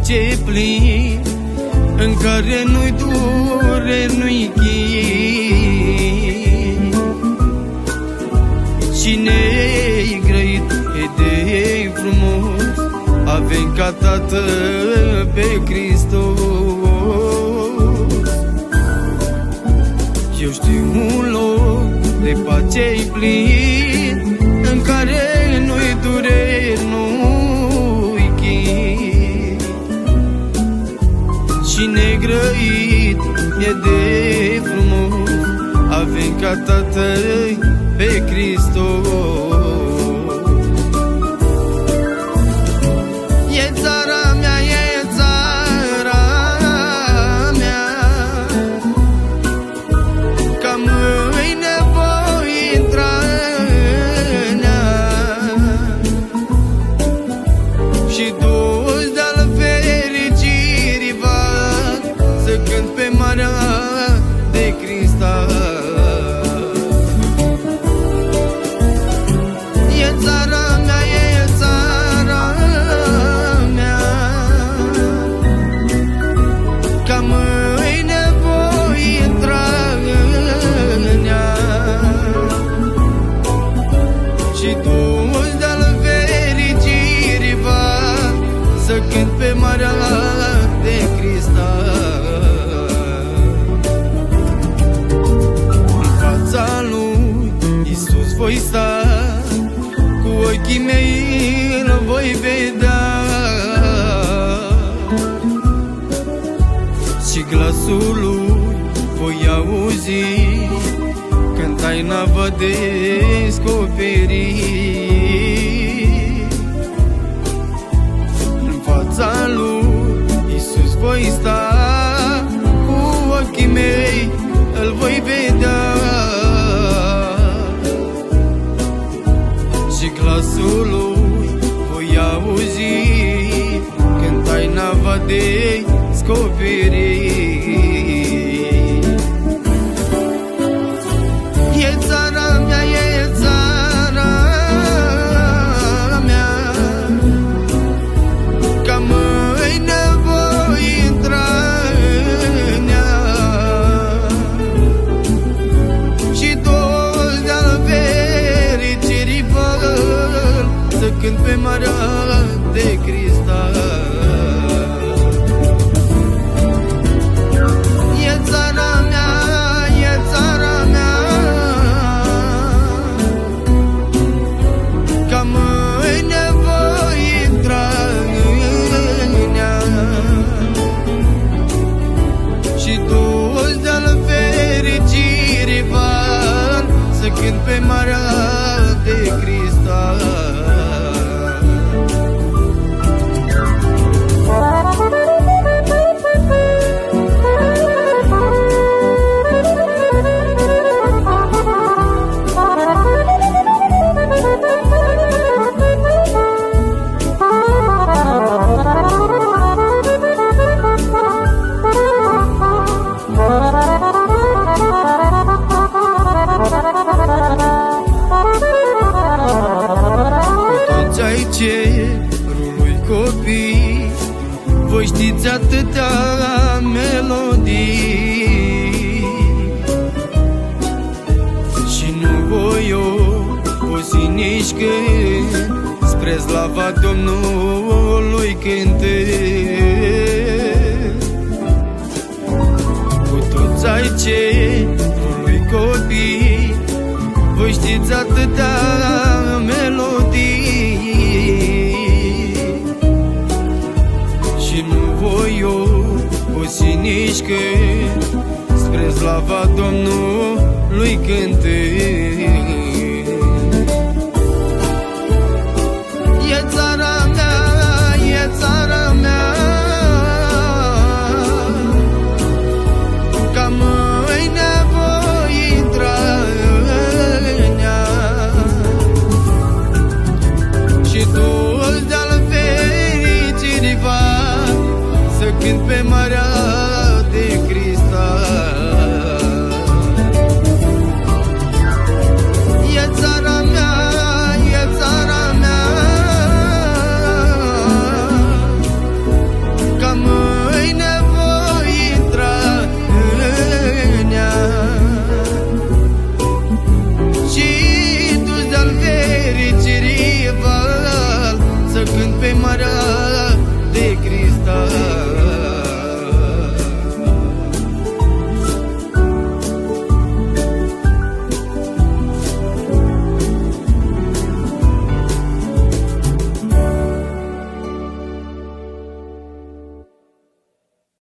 pace plin, în care nu-i dure, nu-i chin. Cine-i grăit e de frumos, avem ca Tată pe Hristos. Eu știu un loc de pace plin, în care nu-i dureri, nu-i chin. Cine grăit e de frumos, avem ca Tatăl pe Hristos. E țara mea, e țara mea, ca mâine voi intra în ea, și dus de-al fericirii vad, să cânt pe marea de cristal. E țara mea, e țara mea, ca mâine voi intra în ea, și dus de-al fericirii vad, să cânt pe marea de cristal. În fața lui Iisus voi sta, cu ochii mei îl voi vedea, și glasul lui voi auzi, când taina va descoperi. În fața lui Iisus voi sta, cu ochii mei îl voi vedea, și glasul lui voi auzi, când taina va descoperi. E țara mea, e țara mea, ca mâine voi intra în ea, și dus de-al fericirii văd, să cânt pe marea de cristal. E țara mea, e țara mea, ca mâine voi intra în ea, și dus de-al fericirii van, să cânt pe marea de cristal. Cerului copii, voi știți atâtea melodii, și nu voi obosi nici când spre slava Domnului cântând. Cu toți ai cerului copii, voi știți atâtea melodii, și nu voi obosi nici când spre slava Domnului cântând.